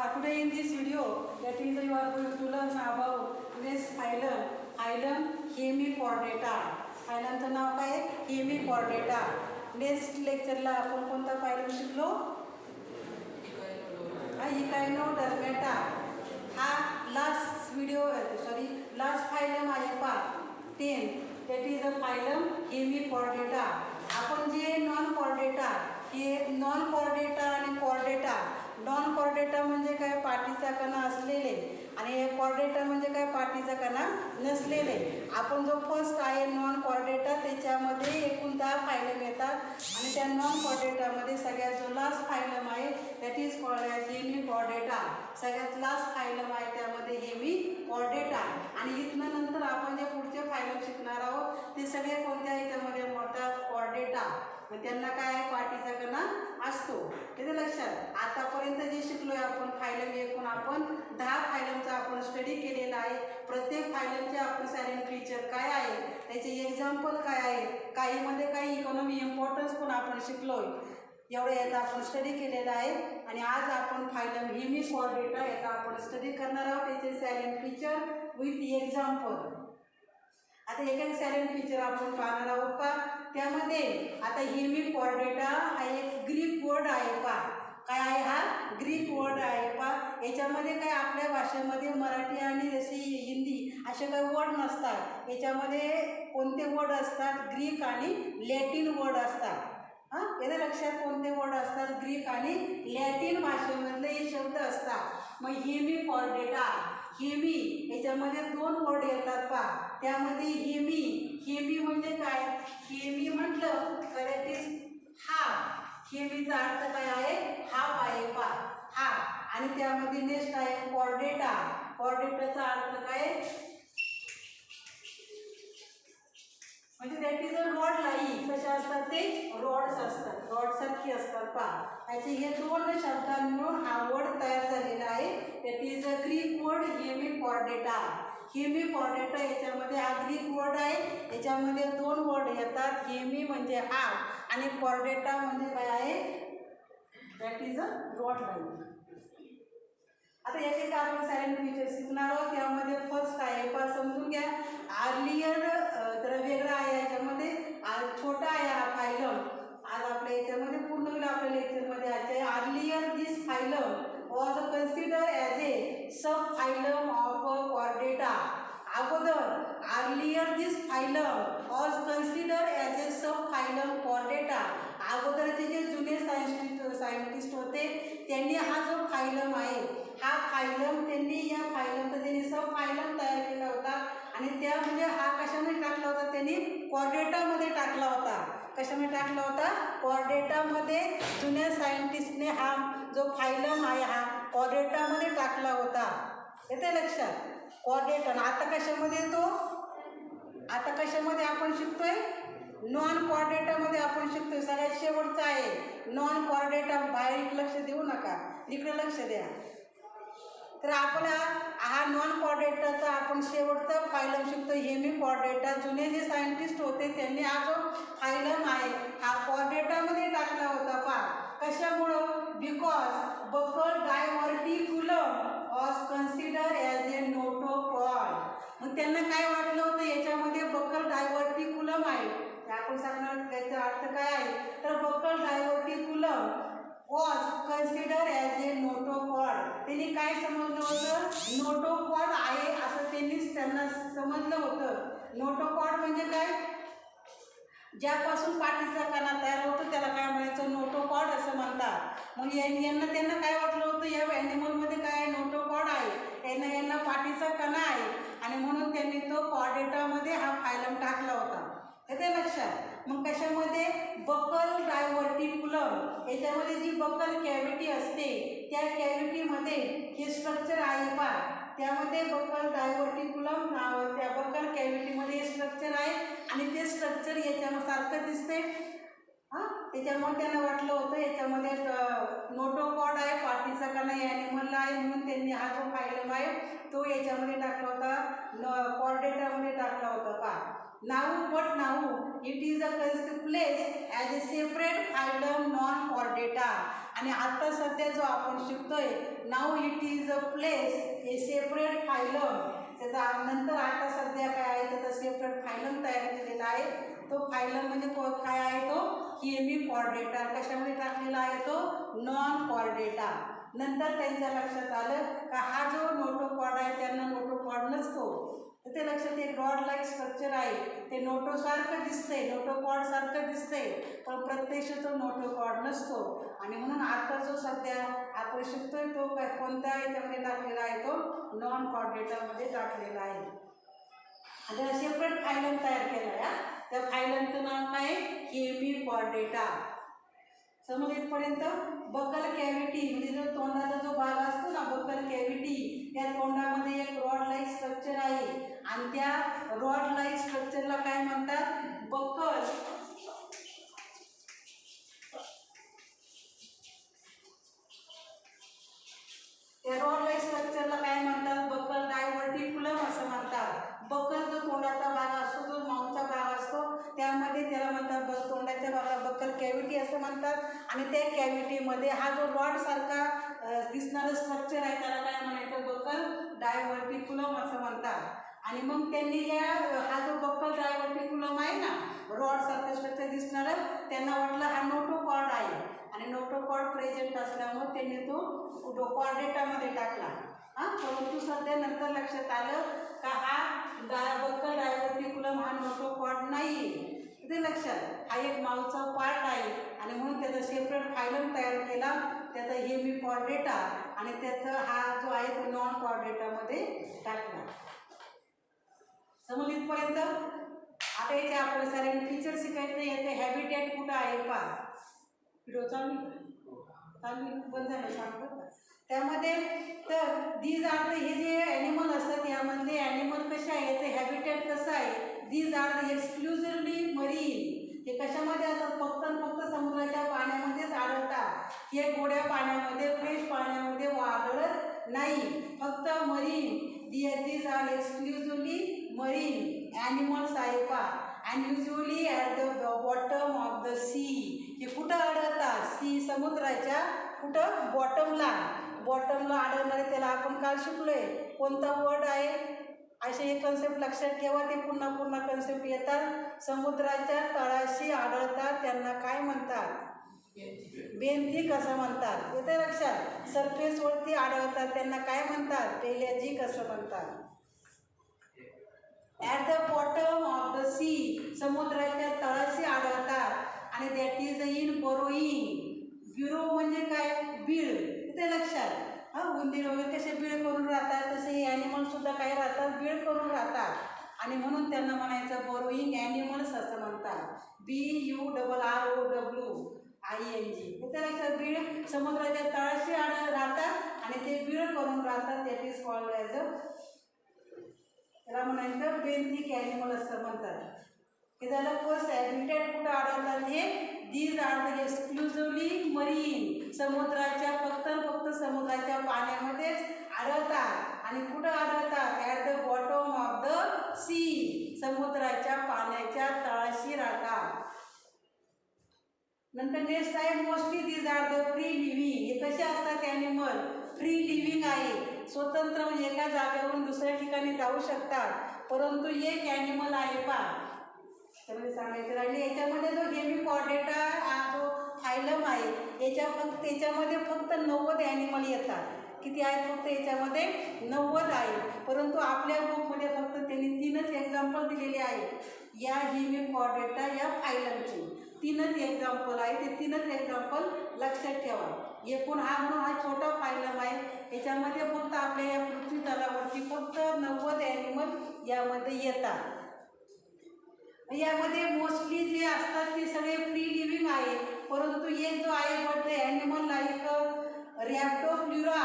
Today in this video, that is you are going to learn about this phylum, phylum Hemichordata. phylumचं नाव काय आहे? Hemichordata. Next लेक्चरला आपण कोणता phylum शिकलो? Echinodermata. हा last phylum आहे पहा 10. that is a phylum Hemichordata. आपण जे नॉन कॉर्डेटा, हे नॉन कॉर्डेटा आणि कॉर्डेटा. नॉन कॉर्डेटा म्हणजे काय? पाठीचा कणा असलेले, आणि कॉर्डेटा म्हणजे काय? पाठीचा कणा नसलेले. आपण जो फर्स्ट आहे नॉन कॉर्डेटा, त्याच्यामध्ये एकूण 10 फायलम येतात, आणि त्या नॉन कॉर्डेटामध्ये सगळ्यात जो लास्ट फायलम आहे that is called as Hemichordata. सगळ्यात लास्ट फायलम आहे त्यामध्ये हेमिकॉर्डेटा. आणि इथनं नंतर आपण जे पुढचे फायलम शिकणार आहोत ते सगळे कोणत्या याच्यामध्ये मोडतात? कॉर्डेटा. मग त्यांना काय आहे? पाठीचा कणा असतो. त्याचं लक्षात. आतापर्यंत जे शिकलोय आपण फायलम, एकूण आपण 10 फायलमचा आपण स्टडी केलेला आहे. प्रत्येक फायलमचे आपण सायलेंट फीचर काय आहे, त्याचे एक्झाम्पल काय आहे, काहीमध्ये काही इकॉनॉमी इम्पॉर्टन्स पण आपण शिकलोय. एवढं याचा आपण स्टडी केलेला आहे. आणि आज आपण फायलम हेमिकॉर्डेटा याचा आपण स्टडी करणार आहोत, त्याचे सायलेंट फीचर विथ एक्झाम्पल. आता एक सायलेंट फीचर आपण पाहणार आहोत पा. त्यामध्ये आता हेमिकॉर्डेटा हा एक ग्रीक वर्ड आहे पा. काय आहे? हा ग्रीक वर्ड आहे पा. याच्यामध्ये काय आपल्या भाषेमध्ये मराठी आणि जशी हिंदी असे काही वर्ड नसतात. याच्यामध्ये कोणते वर्ड असतात? ग्रीक आणि लॅटिन वर्ड असतात. याचं लक्षात. कोणते वर्ड असतात? ग्रीक आणि लॅटिन भाषेमधले हे शब्द असतात. मग हेमिकॉर्डेटा, हेमी याच्यामध्ये 2 वर्ड येतात पा. त्यामध्ये हेमी म्हणजे काय? हेमी म्हटलं तर इट इज हाफ. हेमीचा अर्थ काय आहे? हाफ आहे पा. हाफ. आणि त्यामध्ये नेक्स्ट आहे कॉर्डेटा. कॉर्डेटाचा अर्थ काय? म्हणजे that is a rod like. कशा असतात ते? रॉड्स असतात. रॉड सारखी असतात पा. याचे हे 2 शब्दांनी मिळून हा वर्ड तयार झालेला आहे. That is a Greek word Hemichordata. Hemichordata याच्यामध्ये हा ग्रीक वर्ड आहे. याच्यामध्ये 2 वर्ड येतात. हेमी म्हणजे हाफ आणि कॉर्डेटा म्हणजे काय आहे? That is a rod like. आता एक आपण सायलेंट फीचर शिकणार आहोत. त्यामध्ये फर्स्ट आहे पा, समजून घ्या. आर्लियर तर वेगळा आहे. याच्यामध्ये छोटा आहे हा फायलम. आज आपल्या याच्यामध्ये पूर्ण होईल आपल्या लेक्चरमध्ये. Earlier this phylum was consider as a subphylum of Chordata. अगोदर earlier this phylum was consider as a subphylum Chordata. अगोदरचे जे जुने सायंटिस्ट होते त्यांनी हा जो फायलम आहे, हा फायलम या फायलमचा त्यांनी सब फायलम तयार केला होता. आणि त्या म्हणजे हा कशामध्ये टाकला होता? त्यांनी कॉर्डेटामध्ये टाकला होता. कशामध्ये टाकला होता? कॉर्डेटामध्ये. जुन्या सायंटिस्टने हा जो फायलम आहे हा कॉर्डेटामध्ये टाकला होता. येते लक्षात? कॉर्डेटा. आता कशामध्ये येतो? आता कशामध्ये आपण शिकतोय? नॉन कॉर्डेटामध्ये आपण शिकतोय. सगळ्यात शेवटचा आहे नॉन कॉर्डेटा. बाहेर लक्ष देऊ नका, इकडे लक्ष द्या. तर आपला हा नॉन कॉर्डेटाचा आपण शेवटचा फायलम शिकतो हेमिकॉर्डेटा. जुने जे सायंटिस्ट होते त्यांनी हा जो फायलम आहे हा कॉर्डेटामध्ये टाकला होता पा. कशामुळं? Because buccal diverticulum was consider as a notochord. मग त्यांना काय वाटलं होतं? याच्यामध्ये बकल डायव्हर्टिक्युलम आहे. आपण सांगणार त्याचा अर्थ काय आहे? तर buccal diverticulum was consider as a notochord. त्यांनी काय समजलं होतं? नोटोकॉर्ड आहे असं त्यांना समजलं होतं. नोटोकॉर्ड म्हणजे काय? ज्यापासून पाठीचा कणा तयार होतो त्याला काय म्हणायचं? नोटोकॉर्ड असं म्हणतात. मग त्यांना काय वाटलं होतं? या ॲनिमलमध्ये काय? नोटोकॉर्ड आहे. यांना पाठीचा कणा आहे, आणि म्हणून त्यांनी तो कॉर्डेटामध्ये हा फायलम टाकला होता. येते लक्षात? मग कशामध्ये? बकल डायव्हर्टिक्युलम. याच्यामध्ये जी बकल कॅव्हिटी असते त्या कॅव्हिटीमध्ये हे स्ट्रक्चर आहे पा. त्यामध्ये बकल डायव्हर्टिक्युलम नाव, त्या बकल कॅव्हिटीमध्ये हे स्ट्रक्चर आहे, आणि ते स्ट्रक्चर याच्यासारखं दिसते. त्याच्यामुळे त्यांना वाटलं होतं याच्यामध्ये नोटोकॉर्ड आहे, पाठीचा कणा या ॲनिमलला आहे, म्हणून त्यांनी हा जो फायलम आहे तो याच्यामध्ये टाकला होता, कॉर्डेटामध्ये टाकला होता पा. Now it is a place as A separate phylum non Chordata. आणि आता सध्या जो आपण शिकतोय now it is a place a separate phylum. त्याचा नंतर आता सध्या काय आहे त्याचा सेपरेट फायलम तयार केलेला आहे. तो फायलम म्हणजे काय आहे तो हेमी कॉर्डेटा. कशामध्ये टाकलेला आहे तो नॉन कॉर्डेटा. नंतर त्यांच्या लक्षात आलं का हा जो नोटोकॉर्ड आहे त्यांना नोटोकॉर्ड नसतो. तर ते लक्षात एक रॉड लाईक स्ट्रक्चर आहे. ते नोटोसारखं दिसतंय, नोटोकॉर्ड सारखं दिसतंय, पण प्रत्यक्ष तो नोटोकॉर्ड नसतो. आणि म्हणून आता जो सध्या आपण शिकतोय तो कोणत्या याच्यामध्ये टाकलेला आहे तो नॉन कॉर्डेटामध्ये टाकलेला आहे. आता सेपरेट फायलम तयार केला आहे. त्या फायलमचं नाव काय हेमी कॉर्डेटा. समज इथपर्यंत. बकल कॅव्हिटी म्हणजे जो तोंडाचा जो भाग असतो ना बकल कॅव्हिटी, त्या तोंडामध्ये एक रॉड लाईक स्ट्रक्चर आहे आणि त्या रॉड लाईक स्ट्रक्चरला काय म्हणतात बकल. त्या रॉड लाईक स्ट्रक्चरला काय म्हणतात बकल डायव्हर्टिक्युलम असं म्हणतात. बकल जो तोंडाचा भाग असतो जो माउथचा भाग असतो त्यामध्ये त्याला म्हणतात तोंडाच्या भागाला बकल कॅव्हिटी असं म्हणतात. आणि त्या कॅव्हिटीमध्ये हा जो रॉड सारखा दिसणारं स्ट्रक्चर आहे त्याला काय म्हणायचं बकल डायव्हर्टिक्युलम असं म्हणतात. आणि मग त्यांनी हा जो बकल डायव्हर्टिक्युलम आहे ना रॉड सारखं स्ट्रक्चर दिसणारं त्यांना वाटलं हा नोटोकॉर्ड आहे आणि नोटोकॉर्ड प्रेझेंट असल्यामुळे त्यांनी तो कॉर्डेटामध्ये टाकला. परंतु सध्या नंतर लक्षात आलं का हा बकल डायव्हर्टिक्युलम हा नोटोकॉर्ड नाही. ते लक्षात हा एक माउथचा पार्ट आहे आणि म्हणून त्याचा सेपरेट फायलम तयार केला त्याचा हेमी कॉर्डेटा आणि त्याचा हा जो आहे तो नॉन कॉर्डेटामध्ये टाकला. समज इथपर्यंत. आता याचे आपण सारे फीचर शिकायचे. याचे हॅबिटेट कुठं आहे पहा. व्हिडिओ चालू बंद झालं सांगतो त्यामध्ये. तर दीज आर द हे जे ॲनिमल असतात यामध्ये ॲनिमल कसे आहे याचं हॅबिटेट कसं आहे these are the exclusively marine. हे कशामध्ये असतात फक्त समुद्राच्या पाण्यामध्येच आढळतात. हे गोड्या पाण्यामध्ये फ्रेश पाण्यामध्ये आढळत नाही. फक्त marine. These are exclusively marine animals आहे पा. And usually at the bottom of the sea. हे कुठं आढळतात सी समुद्राच्या कुठं बॉटमला आढळणारे. त्याला आपण काल शिकलोय कोणता वर्ड आहे. असे हे कन्सेप्ट लक्षात ठेवा. ते पुन्हा कन्सेप्ट येतात. समुद्राच्या तळाशी आढळतात त्यांना काय म्हणतात बेंथिक असं म्हणतात. येते लक्षात. सरफेसवरती आढळतात त्यांना काय म्हणतात पेलॅजिक असं म्हणतात. At the bottom of the sea समुद्राच्या तळाशी आढळतात आणि that is in burrowing. Burrow म्हणजे काय बीळ. ते लक्षात. उंदीर वगैरे कसे बीळ करून राहतात तसे हे ॲनिमल सुद्धा काय राहतात बीळ करून राहतात आणि म्हणून त्यांना म्हणायचं बरोईंग ॲनिमल्स असं म्हणतात. BURROWING. ते लक्षात. बीळ समुद्राच्या तळाशी राहतात आणि ते बीळ करून राहतात. दॅट इज कॉल्ड ॲज अ त्याला म्हणायचं बेंथिक ॲनिमल असं म्हणतात. हे झालं फर्स्ट. हॅबिटेट कुठं आढळतात हे these are the exclusively marine. समुद्राच्या फक्त समुद्राच्या पाण्यामध्येच आढळतात. आणि कुठं आढळतात at the bottom of the sea समुद्राच्या पाण्याच्या तळाशी राहतात. नंतर नेक्स्ट आहे mostly these are the free living. हे कसे असतात ॲनिमल फ्री लिव्हिंग आहे. स्वतंत्र म्हणजे एका जागेवरून दुसऱ्या ठिकाणी जाऊ शकतात. परंतु एक ॲनिमल आहे पा त्यामध्ये सांगायचं राहिले. याच्यामध्ये जो हेमी कॉर्डेटा हा जो फायलम आहे त्याच्यामध्ये फक्त 90 ॲनिमल येतात. किती आहेत फक्त याच्यामध्ये 90 आहे. परंतु आपल्या बुकमध्ये फक्त त्यांनी 3च एक्झाम्पल दिलेले आहेत या हेमी कॉर्डेटा या फायलमचे. 3च एक्झाम्पल आहे. ते 3च एक्झाम्पल लक्षात ठेवा. एकूण हा छोटा फायलम आहे. याच्यामध्ये फक्त आपल्या या पृथ्वी तलावरती फक्त 90 ॲनिमल यामध्ये येतात. यामध्ये मोस्टली जे असतात ते सगळे फ्री लिव्हिंग आहे. परंतु एक जो आहे बट ॲनिमल लाईक रॅप्टोप्लुरा.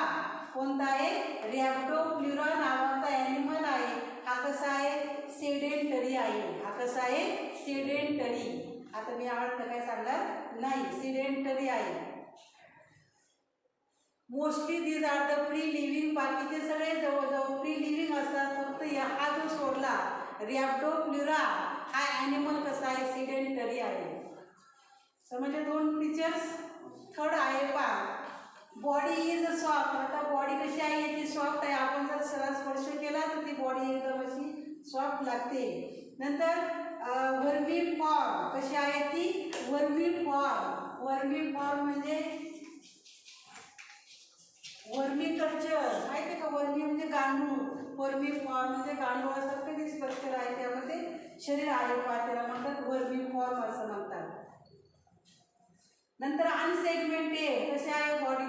कोणता आहे रॅप्टोप्लुरा नावाचा ॲनिमल आहे. हा कसा आहे सेडेंटरी आहे. हा कसा आहे सेडेंटरी. आता मी आवडतं काय सांगणार नाही सेडेंटरी आहे. Mostly these are the free living. बाकीचे सगळे जवळजवळ फ्री लिव्हिंग असतात. फक्त हा जो सोडला रॅप्टोप्लुरा हा ॲनिमल कसा आहे सेडेंटरी आहे. समजले 2 फीचर्स. थर्ड आहे पा बॉडी इज सॉफ्ट. आता बॉडी कशी आहे ती सॉफ्ट आहे. आपण जर सरळ स्पर्श केला तर ती बॉडी एकदम अशी सॉफ्ट लागते. नंतर वर्मी फॉर्म कशी आहे ती वर्मी फॉर्म. वर्मी फॉर्म म्हणजे वर्मी कल्चर माहिती आहे का. वर्मी म्हणजे गांडूळ. वर्मी फॉर्म म्हणजे गांडूळासारखं जे स्ट्रक्चर आहे त्यामध्ये शरीर आहे पहा त्याला म्हणतात वर्मी फॉर्म असं म्हणतात. नंतर अनसेगमेंटेड कसे आहे बॉडी.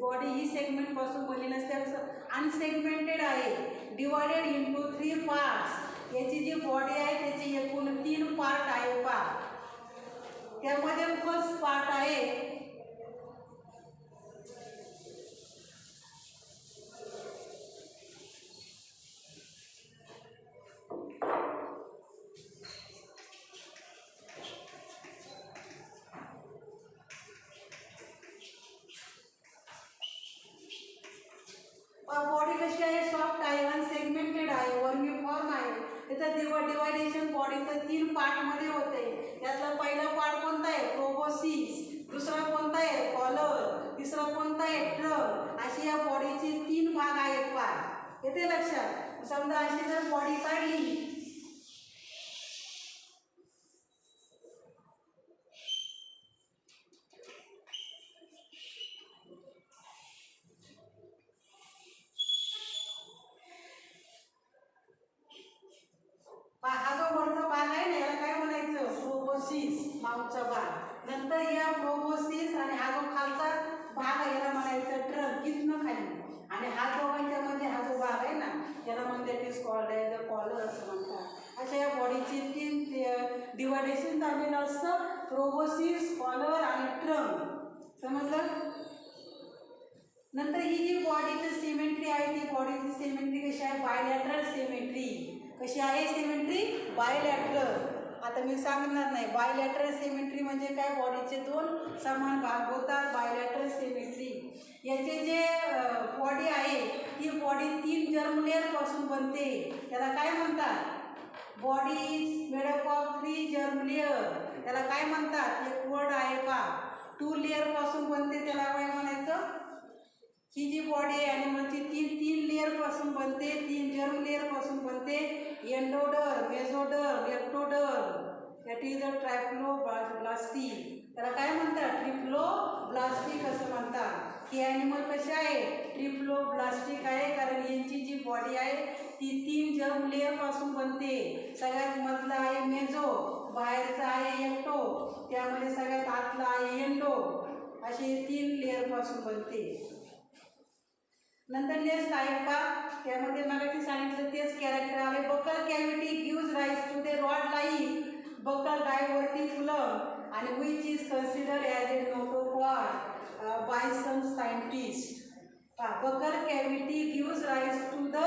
बॉडी ही सेगमेंट पासून बनलेली नसते. अनसेगमेंटेड आहे. Divided into 3 parts. याची जी बॉडी आहे त्याची एकूण 3 पार्ट आहे पहा. त्यामध्ये फर्स्ट पार्ट आहे बॉडी कशी आहे सॉफ्ट आहे अनसेगमेंटेड आहे वर्मी फॉर्म आहे. त्याचं डिवायडेशन बॉडीचं 3 पार्टमध्ये होते. त्यातला पहिला पार्ट कोणता आहे प्रोबोसिस. दुसरा कोणता आहे कॉलर. तिसरा कोणता आहे ट्रंक. अशी या बॉडीचे 3 भाग आहेत पहा. येते लक्षात. समजा अशी जर बॉडी काढली हा जो वरचा भाग आहे ना याला काय म्हणायचं प्रोबोसिस मागचा भाग. नंतर या प्रोबोसिस आणि हा जो खालचा भाग आहे याला म्हणायचं ट्रंक इथनं खाली. आणि हा दोघांच्या मध्ये हा जो भाग आहे ना याला म्हणतात is called as a collar असं म्हणतात. अशा या बॉडीचे 3 डिवायडेशन झालेलं असतं प्रोबोसिस कॉलर आणि ट्रंक. समजलं. नंतर ही जी बॉडीची सिमेट्री आहे ती बॉडीची सिमेट्री कशी आहे बायलॅटरल सिमेट्री. कशी आहे सिमेट्री बायलॅटरल. आता मी सांगणार नाही. बायलॅटरल सिमेट्री म्हणजे काय बॉडीचे 2 समान भाग होतात बायलॅटरल सिमेट्री. याचे जे बॉडी आहे ती बॉडी 3 जर्म लेअर पासून बनते. त्याला काय म्हणतात body is made up of 3 germ layer. त्याला काय म्हणतात एक वर्ड आहे पहा 2 लेअर पासून बनते. त्याला काय म्हणायचं ही जी बॉडी आहे ॲनिमलची 3 लेअर पासून बनते. 3 जर्म लेअर पासून बनते. Endoderm mesoderm ectoderm. That is a triploblastic. त्याला काय म्हणतात ट्रिप्लोब्लास्टिक असं म्हणतात. ही ॲनिमल कशी आहे ट्रिप्लोब्लास्टिक आहे कारण यांची जी बॉडी आहे ती 3 जर्म लेअर पासून बनते. सगळ्यात मधला आहे मेझो. बाहेरचा आहे एक्टो. त्यामध्ये सगळ्यात आतला आहे एंडो. असे 3 लेअर पासून बनते. नंतर नेक्स्ट आहे का त्यामध्ये मगाशी सांगितलं तेच कॅरेक्टर आले. Buccal cavity gives rise to the rod like buccal diverticulum आणि which is considered as a notochord by some scientist. Buccal cavity gives rise to the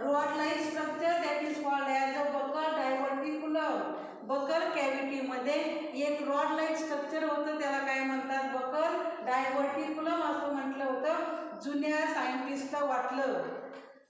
rod like structure that is called as a buccal diverticulum. Buccal कॅव्हिटीमध्ये एक rod like structure होतं त्याला काय म्हणतात buckle डायव्हर्टिक्युलम असं म्हटलं होतं. जुन्या सायंटिस्टला वाटलं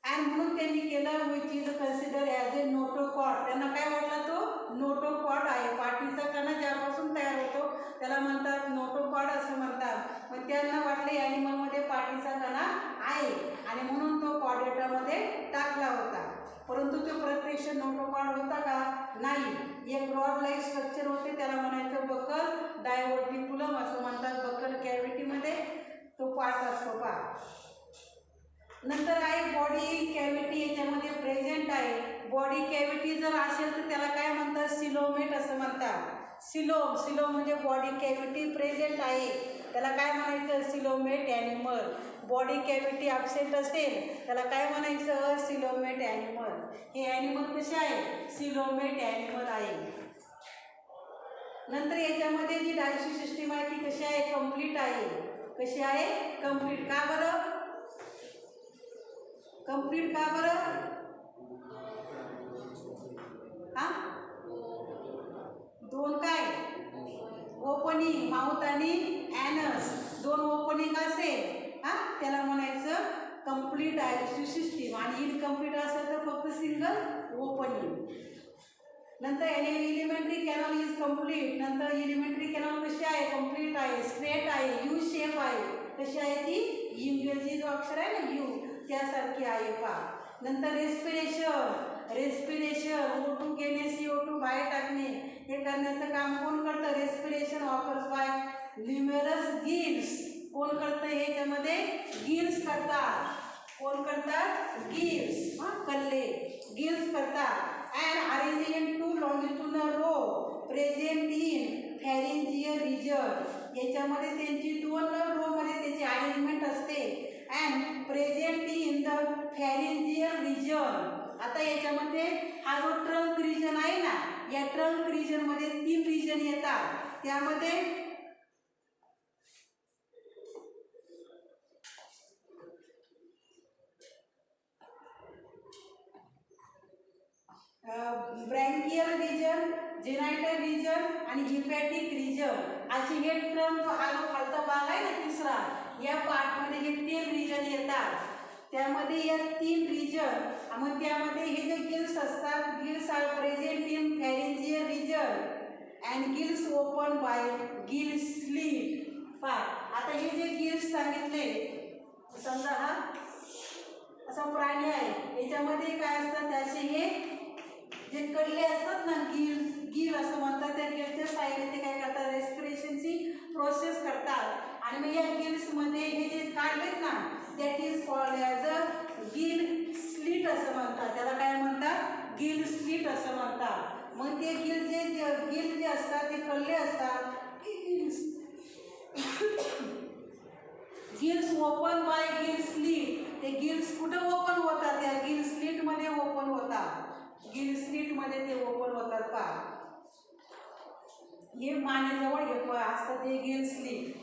आणि म्हणून त्यांनी केलं which is consider as a notochord. त्यांना काय वाटला तो नोटोकॉर्ड आहे. पाठीचा कणा ज्यापासून तयार होतो त्याला म्हणतात नोटोकॉर्ड असं म्हणतात. मग त्यांना वाटलं ॲनिमलमध्ये पाठीचा कणा आहे आणि म्हणून तो कॉर्डेटामध्ये टाकला होता. परंतु तो प्रत्यक्ष नोटोकॉर्ड होता का नाही. एक रॉड लाईक स्ट्रक्चर होते त्याला म्हणायचं बकल डायव्हर्टिक्युलम असं म्हणतात. बकल कॅव्हिटीमध्ये तो पार्ट असतो पहा. नंतर आहे बॉडी कॅव्हिटी याच्यामध्ये प्रेझेंट आहे. बॉडी कॅव्हिटी जर असेल तर त्याला काय म्हणतात सिलोमेट असं म्हणतात. सिलोम म्हणजे बॉडी कॅव्हिटी प्रेझेंट आहे त्याला काय म्हणायचं coelomate animal. Body cavity absent असेल त्याला काय म्हणायचं सिलोमेट ॲनिमल. हे ॲनिमल कसे आहे सिलोमेट ॲनिमल आहे. नंतर याच्यामध्ये जी डायजेस्टिव्ह सिस्टीम आहे ती कशी आहे कंप्लीट आहे. कशी आहे कंप्लीट. का बरं कंप्लीट का बरं हा 2 काय ओपनिंग माउथ आणि ॲनस 2 ओपनिंग असेल त्याला म्हणायचं कंप्लीट डायजेस्टिव्ह सिस्टीम. आणि इनकम्प्लीट असेल तर फक्त सिंगल ओपनिंग. नंतर एलिमेंटरी कॅनॉल इज कंप्लीट. नंतर एलिमेंटरी कॅनॉल कशी आहे कंप्लीट आहे स्ट्रेट आहे यू शेप आहे. कशी आहे ती इंग्रजी जो अक्षर आहे ना यू त्यासारखी आहे पहा. नंतर रेस्पिरेशन O2 घेणे CO2 बाहेर टाकणे हे करण्याचं काम कोण करतं. Respiration offers by numerous gills. कोण करतं हे त्यामध्ये गिल्स करतात. कोण करतात गिल्स कल्ले गिल्स करतात. And arranging in 2 longitudinal row present in pharyngeal region. याच्यामध्ये त्यांची 2 रोमध्ये त्याची अरेंजमेंट असते. And present in the pharyngeal region. आता याच्यामध्ये हा जो ट्रंक रिजन आहे ना या ट्रंक रिजनमध्ये 3 रिजन येतात. त्यामध्ये ब्रँकियल रिजन, जेनायटल रिजन आणि हिपॅटिक रिजन अशी हे ट्रंक हा जो खालचा भाग आहे ना तिसरा या पार्टमध्ये हे 3 रिजन येतात. त्यामध्ये या 3 रिजन मग त्यामध्ये हे जे गिल्स असतात gills are present in pharyngeal region and gills open by gill slit. पहा आता हे जे गिल्स सांगितले समजा हा असा प्राणी आहे याच्यामध्ये काय असतात त्याचे हे जे कडले असतात ना गिल असं म्हणतात. त्या गिलच्या साईडने ते काय करतात रेस्पिरेशनची प्रोसेस करतात. आणि मग या गिल्समध्ये हे जे काढलेत ना that is called as a gill slit असं म्हणतात. त्याला काय म्हणतात गिल स्लिट असं म्हणतात. मग ते गिल जे असतात ते कडले असतात. Gills open by gill slit. ते गिल्स कुठं ओपन होतात त्या गिल स्लिटमध्ये ओपन होतात. गिल स्लिटमध्ये ते ओपन होतात पहा. हे मानेजवळ हे असतात हे गिल स्लिट.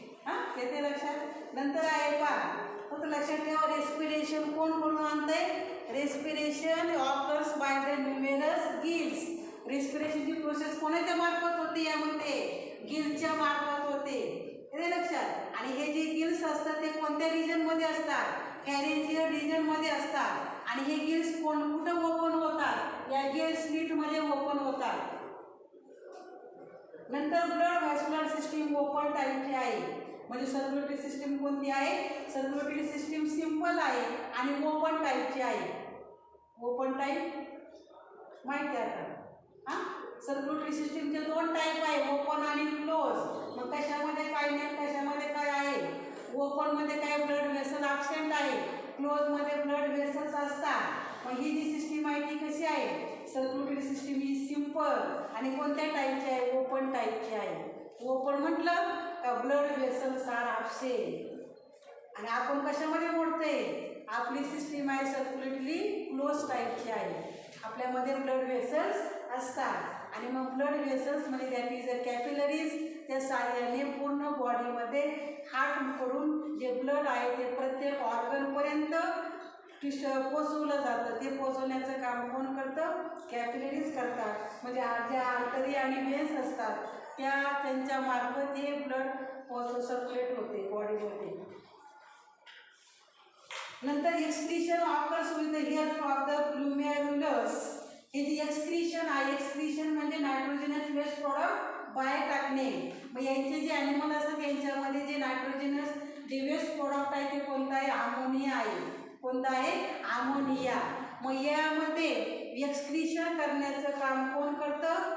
येते लक्षात. नंतर आहे पहा फक्त लक्षात ठेवा रेस्पिरेशन कोण करून आणतंय. Respiration occurs by the numerous gills. रेस्पिरेशनची प्रोसेस कोणाच्या मार्फत होते यामध्ये गिल्सच्या मार्फत होते. येते लक्षात. आणि हे जे गिल्स असतात ते कोणत्या रिजनमध्ये असतात फॅरिंजियल रिजनमध्ये असतात. आणि हे गिल्स कुठं ओपन होतात या गिल स्लिटमध्ये ओपन होतात. नंतर ब्लड व्हॅस्क्युलर सिस्टीम ओपन टाईपची आहे. म्हणजे सर्क्युलेटरी सिस्टीम कोणती आहे सर्क्युलेटरी सिस्टीम सिंपल आहे आणि ओपन टाईपची आहे. ओपन टाईप माहिती आहे आता. सर्क्युलेटरी सिस्टीमचे 2 टाईप आहे ओपन आणि क्लोज. मग कशामध्ये काय नाही कशामध्ये काय आहे. ओपनमध्ये काय ब्लड व्हेसल ॲब्सेंट आहे. क्लोजमध्ये ब्लड व्हेसल्स असतात. मग ही जी सिस्टीम आहे ती कशी आहे सर्क्युलेटरी सिस्टीम ही सिंपल आणि कोणत्या टाईपची आहे ओपन टाईपची आहे. ओपन म्हटलं का ब्लड व्हेसल्स आर ॲब्सेंट. आणि आपण कशामध्ये मोडते आपली सिस्टीम आहे सर्क्युलेटरी क्लोज टाईपची आहे. आपल्यामध्ये ब्लड व्हेसल्स असतात. आणि मग ब्लड व्हेसल्समध्ये दॅट इज अ कॅपिलरीज. त्या साहाय्याने पूर्ण बॉडीमध्ये हार्ट करून जे ब्लड आहे ते प्रत्येक ऑर्गनपर्यंत पोचवलं जातं. ते पोचवण्याचं काम कोण करतं कॅपिलरीज करतात. म्हणजे ज्या आर्टरी आणि व्हेन्स असतात त्यांच्या मार्फत हे ब्लड सर्क्युलेट होते बॉडीमध्ये. नंतर excretion occurs with the help of the glomerulus. हे जे एक्सक्रीशन आहे एक्सक्रीशन म्हणजे नायट्रोजनस वेस्ट प्रॉडक्ट बाहेर टाकणे. मग यांचे जे ॲनिमल असतात यांच्यामध्ये जे नायट्रोजनस जे वेस्ट प्रॉडक्ट आहे ते कोणतं आहे अमोनिया आहे. कोणतं आहे अमोनिया. मग यामध्ये एक्सक्रीशन करण्याचं काम कोण करतं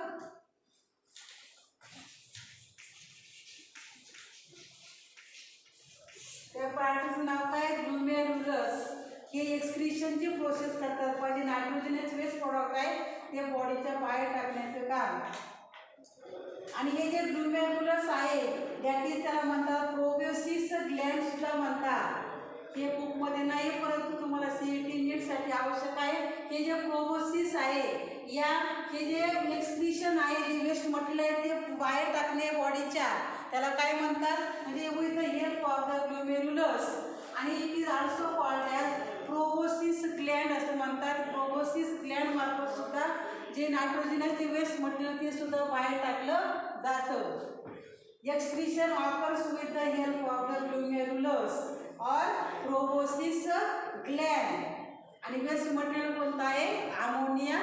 त्या पार्टचं नाव काय ग्लोमेरुलस. हे एक्सक्रीशनची प्रोसेस करतात. म्हणजे नायट्रोजनस वेस्ट प्रॉडक्ट आहे ते बॉडीच्या बाहेर टाकण्याचं काम. आणि हे जे ग्लोमेरुलस आहे दॅट इज त्याला म्हणतात प्रोबेसिस ग्लॅन्ड सुद्धा म्हणतात. हे बुकमध्ये नाही परंतु तुम्हाला CET नीटसाठी आवश्यक आहे. हे जे प्रोबोसिस आहे हे जे एक्सक्रीशन आहे जे वेस्ट मटेरियल आहे ते बाहेर टाकणे बॉडीच्या त्याला काय म्हणतात म्हणजे with the help of the glomerulus. आणि it is also called as proboscis gland असं म्हणतात. प्रोबोसिस ग्लॅन्ड मार्फत सुद्धा जे नायट्रोजनसचे वेस्ट मटेरियल ते सुद्धा बाहेर टाकलं जातं. Excretion occurs with the help of the glomerulus और प्रोबोसिस ग्लॅन्ड. आणि वेस्ट मटेरियल कोणतं आहे अमोनिया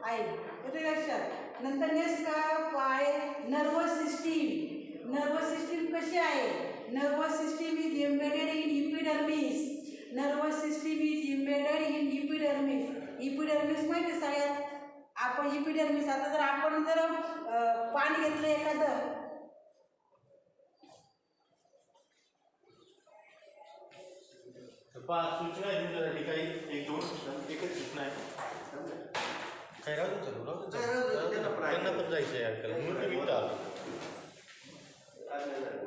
आहे. येते लक्षात. नंतर नेक्स्ट काय आहे नर्वस सिस्टीम. नर्वस सिस्टीम कशी आहे nervous system is embedded in epidermis. Nervous system is embedded in epidermis. Epidermis माहिती सगळ्यात. आपण इपिडर्मिस आता जर आपण जर पाणी घेतलं एखादं, सूचना आहे तुमच्यासाठी काही एक दोन सूचना, एकच सूचना आहे. काय राहतो त्यांना पण जायचं आहे ऐकायला म्हणून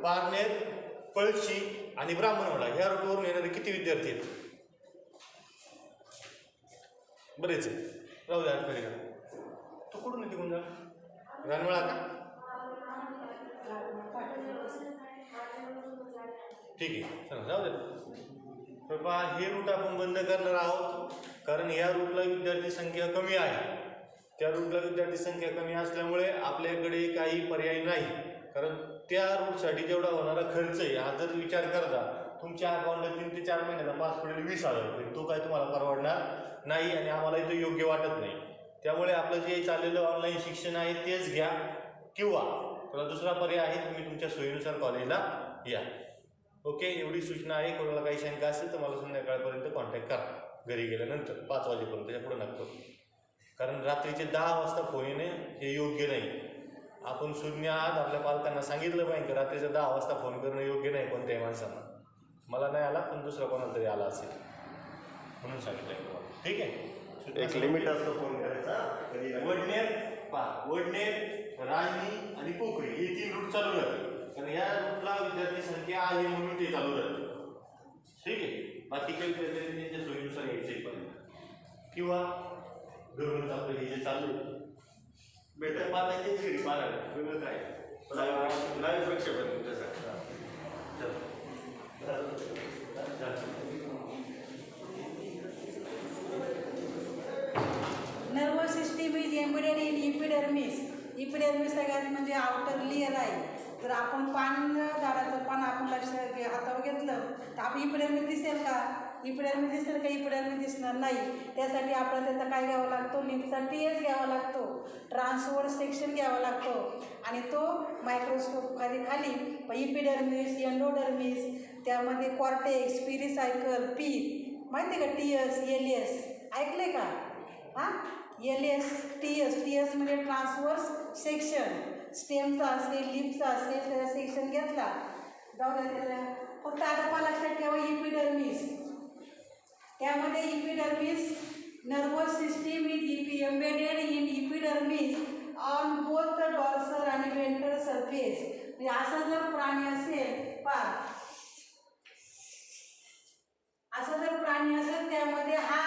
पारनेर, पळशी आणि ब्राह्मणवाडा ह्या रूटवरून येणारे किती विद्यार्थी आहेत? बरेच आहे. राहू द्या आठवडी का तो कुठून येते कोण जा रानवाळा का? ठीक आहे चला जाऊ दे. तर पहा हे रूट आपण बंद करणार आहोत कारण या रूटला विद्यार्थी संख्या कमी आहे. त्या रूटला विद्यार्थी संख्या कमी असल्यामुळे आपल्याकडे काही पर्याय नाही. कारण त्या रूटसाठी जेवढा होणारा खर्च आहे हा जर विचार करता तुमच्या अकाउंटला 3 ते 4 महिन्याचा पास पडेल 20,000 रुपये. तो काय तुम्हाला परवडणार नाही आणि आम्हाला इथं योग्य वाटत नाही. त्यामुळे आपलं जे चाललेलं ऑनलाईन शिक्षण आहे तेच घ्या किंवा तुला दुसरा पर्याय आहे तुम्ही तुमच्या सोयीनुसार कॉलेजला या. ओके, एवढी सूचना आहे. कोणाला काही शंका असेल तर मला संध्याकाळपर्यंत कॉन्टॅक्ट करा घरी गेल्यानंतर 5 वाजेपर्यंत. त्याच्या पुढे नका कारण रात्रीचे 10 वाजता फोन येणे हे योग्य नाही. आपण शून्य आहात आपल्या पालकांना सांगितलं पाहिजे रात्रीच्या 10 वाजता फोन करणं योग्य नाही कोणत्याही माणसांना. मला नाही आला पण दुसरा कोणाला तरी आला असेल म्हणून सांगितलं आहे तुम्हाला. ठीक आहे, एक लिमिट असतं फोन करायचा. वडनेर, राजनी आणि पोखरी हे 3 रूट चालू राहते कारण या रूटला विद्यार्थी संख्या आहे म्हणून ते चालू राहते. ठीक आहे, बाकी काही विद्यार्थी त्यांच्या सोयीनुसार यायचं पर्यंत किंवा घरूनच आपलं हे जे चालू बेटर पाहता तेच घरी पाहायला वेगळं काय लाईव्ह प्रक्षेपण तुमच्यासाठी. Nervous system is embedded in epidermis. Epidermis सगळ्यात म्हणजे आउटर लेअर आहे. जर आपण पान झाडाचं पान आपण लक्षात हातावर घेतलं तर आपण इपिडर्मिस दिसेल का? इपिडर्मिस दिसेल का? इपिडर्मिस दिसणार नाही. त्यासाठी आपल्याला त्याचा काय घ्यावा लागतो? लिपचा TS घ्यावा लागतो, ट्रान्सवर्स सेक्शन घ्यावा लागतो आणि तो मायक्रोस्कोप खाली इपिडर्मिस, एंडोडर्मिस, त्यामध्ये कॉर्टेक्स, पेरिसायकल, पीक माहिती आहे का? TS, LS ऐकले का? हां, LS, TS म्हणजे ट्रान्सवर्स सेक्शन. स्टेमचा असेल, लिपचा असेल त्याचा सेक्शन घेतला जाऊ द्या त्याला. फक्त आता लक्षात ठेवा इपिडर्मिस. त्यामध्ये epidermis nervous system is embedded in epidermis on both the dorsal आणि वेंट्रल सरफेस. म्हणजे असा जर प्राणी असेल असा जर प्राणी असेल त्यामध्ये हा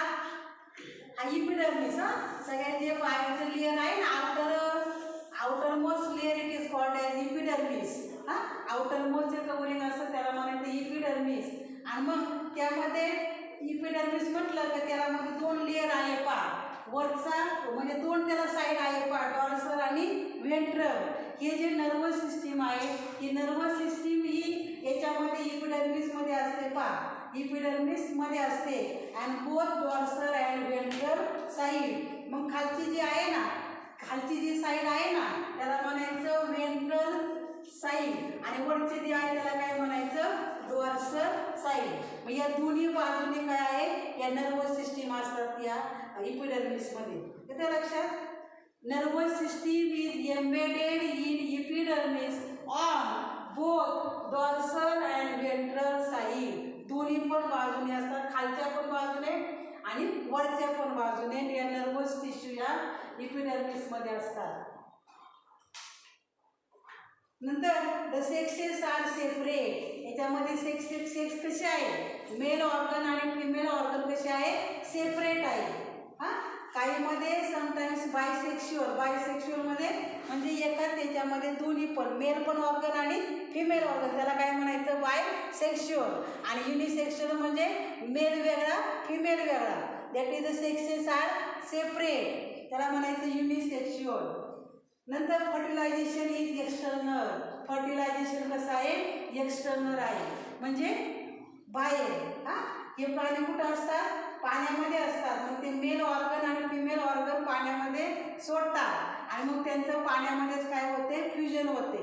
इपिडर्मिस सगळ्यात जे बाहेरचं लेअर आहे ना outer most layer it is called as epidermis. Outer most जे कवरिंग असतं त्याला म्हणायचं इपिडर्मिस. आणि मग त्यामध्ये इपिडर्मिस म्हटलं तर त्याला मध्ये 2 लेअर आहे वरचा म्हणजे 2 त्याला साईड आहे डॉर्सल आणि व्हेंट्रल. हे जे नर्वस सिस्टीम आहे ही नर्वस सिस्टीम ही याच्यामध्ये इपिडर्मिसमध्ये असते इपिडर्मिसमध्ये असते आणि both dorsal and ventral side. मग खालची जी आहे ना खालची जी साईड आहे ना त्याला म्हणायचं व्हेंट्रल साईड आणि वरची जी आहे त्याला काय म्हणायचं? Dorsal side. मग या दोन्ही बाजूने काय आहे या नर्वस सिस्टीम असतात या इपिडर्मिसमध्ये. येतं लक्षात? Nervous system is embedded in epidermis on both dorsal and ventral side. दोन्ही पण बाजूने असतात, खालच्या पण बाजूने आणि वरच्या पण बाजूने या नर्वस टिश्यू या इपिडर्मिसमध्ये असतात. नंतर द सेक्सेस आर सेपरेट. याच्यामध्ये सेक्स कसे आहे? मेल ऑर्गन आणि फिमेल ऑर्गन कसे आहे? सेपरेट आहे. काहीमध्ये समटाईम्स बायसेक्शुअलमध्ये म्हणजे एकाच त्याच्यामध्ये दोन्ही पण मेल पण ऑर्गन आणि फिमेल ऑर्गन त्याला काय म्हणायचं? बायसेक्शुअल. आणि युनिसेक्शुअल म्हणजे मेल वेगळा फिमेल वेगळा. That is the sexes are separate त्याला म्हणायचं युनिसेक्शुअल. नंतर फर्टिलायझेशन इज एक्सटर्नल. फर्टिलायझेशन कसं आहे? एक्सटर्नल आहे म्हणजे बाहेर. हे प्राणी कुठं असतात? पाण्यामध्ये असतात. मग ते मेल ऑर्गन आणि फिमेल ऑर्गन पाण्यामध्ये सोडतात आणि मग त्यांचं पाण्यामध्येच काय होते? फ्युजन होते.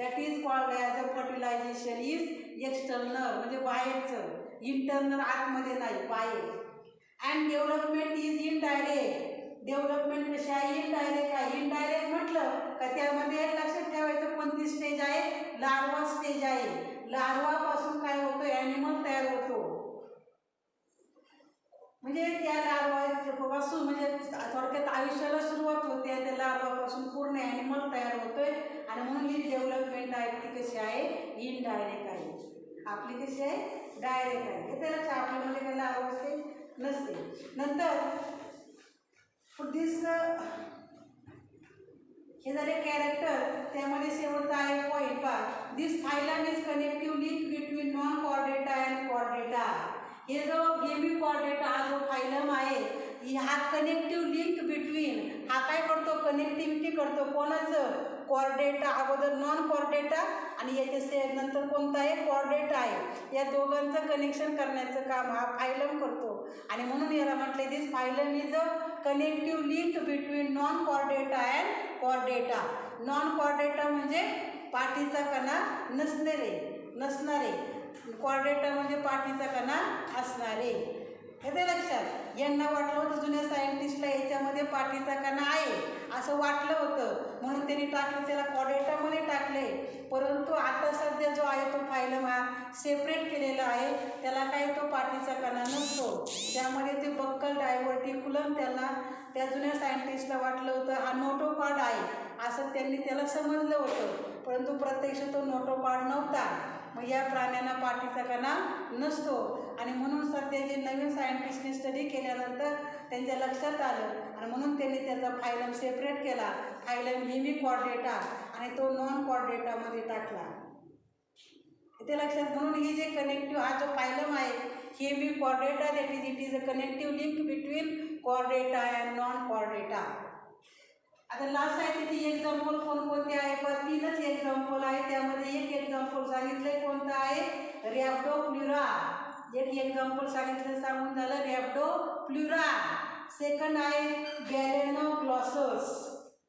That is called as a fertilization is external म्हणजे बाहेरचं, इंटरनल आतमध्ये नाही बाहेर. And development is indirect. Development कशी आहे? इनडायरेक्ट आहे. इनडायरेक्ट म्हटलं का त्यामध्ये लक्षात ठेवायचं कोणती स्टेज आहे? लार्वा स्टेज आहे. लार्वापासून काय होतं? ॲनिमल तयार होतो. म्हणजे त्या लार्वापासून म्हणजे थोडक्यात आयुष्याला सुरुवात होते त्या लार्वापासून पूर्ण ॲनिमल तयार होतोय. आणि म्हणून ही डेव्हलपमेंट आहे ती कशी आहे? इनडायरेक्ट आहे. आपली कशी आहे? डायरेक्ट आहे. हे त्याला आपल्यामध्ये काही लार्वा स्टेज नसते. नंतर दिस हे झाले कॅरेक्टर. त्यामध्ये शेवटचा आहे पॉईंट पहा. This phylum is connective link between non Chordata and Chordata. हे जो हेमी कॉर्डेटा हा जो फायलम आहे हा कनेक्टिव्ह लिंक बिटवीन हा काय करतो? कनेक्टिव्हिटी करतो. कोणाचं? कॉर्डेटा. अगोदर नॉन कॉर्डेटा आणि याच्या नंतर कोणता आहे? कॉर्डेटा आहे. या दोघांचं कनेक्शन करण्याचं काम हा फायलम करतो. आणि म्हणून याला म्हटले this phylum is a connective link between non Chordata and Chordata. Non Chordata म्हणजे पाठीचा कणा नसणारे. कॉर्डेटा म्हणजे पाठीचा कणा असणारे. येते लक्षात? यांना वाटलं होतं जुन्या सायंटिस्टला याच्यामध्ये पाठीचा कणा आहे असं वाटलं होतं म्हणून त्यांनी टाकलं त्याला कॉर्डेटामध्ये टाकले. परंतु आता सध्या जो आहे तो फायलम हा सेपरेट केलेला आहे. त्याला काय तो पाठीचा कणा नसतो. त्यामध्ये ते बक्कल डायव्हर्टिक्युलम त्याला त्या जुन्या सायंटिस्टला वाटलं होतं हा नोटोकॉर्ड आहे असं त्यांनी त्याला समजलं होतं. परंतु प्रत्यक्ष तो नोटोकॉर्ड नव्हता. मग या प्राण्यांना पाठीचा कणा नसतो. आणि म्हणून सध्या जे नवीन सायंटिस्टने स्टडी केल्यानंतर त्यांच्या लक्षात आलं आणि म्हणून त्यांनी त्याचा फायलम सेपरेट केला. फायलम हेमी कॉर्डेटा आणि तो नॉन कॉर्डेटामध्ये टाकला. ते लक्षात. म्हणून ही जे कनेक्टिव्ह हा जो फायलम आहे Hemichordata that is a connective link between chordata and non chordata. आता लास्ट आहे तिथे एक्झाम्पल कोणकोणते आहे? पण 3च एक्झाम्पल आहे. त्यामध्ये एक एक्झाम्पल सांगितलंय कोणतं आहे? रॅप्डोप्लुरा. एक एक्झाम्पल सांगितलं सांगून झालं रॅप्डोप्लुरा. सेकंड आहे बॅलेनोग्लॉसस.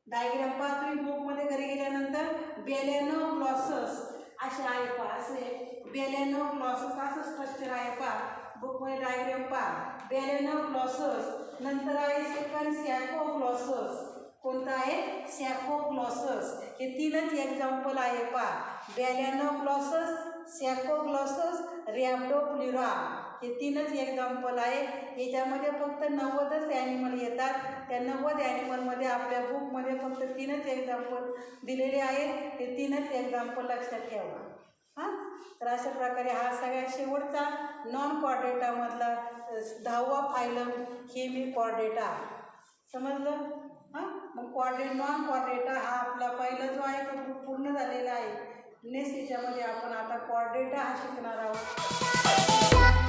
डायग्राम पहा तुम्ही बुकमध्ये घरी गेल्यानंतर बॅलेनोग्लॉसस असे आहे पहा. असे बॅलेनोग्लॉसस असं स्ट्रक्चर आहे पहा बुकमध्ये डायग्राम पहा. बॅलेनोग्लॉसस. नंतर आहे सेकंड सॅकोग्लॉसस. कोणतं आहे? सॅकोग्लॉसस. हे 3च एक्झाम्पल आहे पहा. बॅलेनोग्लॉसस, सॅकोग्लॉसस, रॅप्डोप्लुरा हे 3च एक्झाम्पल आहे. याच्यामध्ये फक्त 90च ॲनिमल येतात. त्या 90 ॲनिमलमध्ये आपल्या बुकमध्ये फक्त 3च एक्झाम्पल दिलेले आहेत. ते 3च एक्झाम्पल लक्षात ठेवा. हां, तर अशा प्रकारे हा सगळ्यात शेवटचा नॉन कॉर्डेटामधला 10वा फायलम हेमी कॉर्डेटा. समजलं? हां, मग नॉन कॉर्डेटा हा आपला पहिला जो आहे तो पूर्ण झालेला आहे. नेक्स्ट याच्यामध्ये आपण आता कॉर्डेटा हा शिकणार आहोत.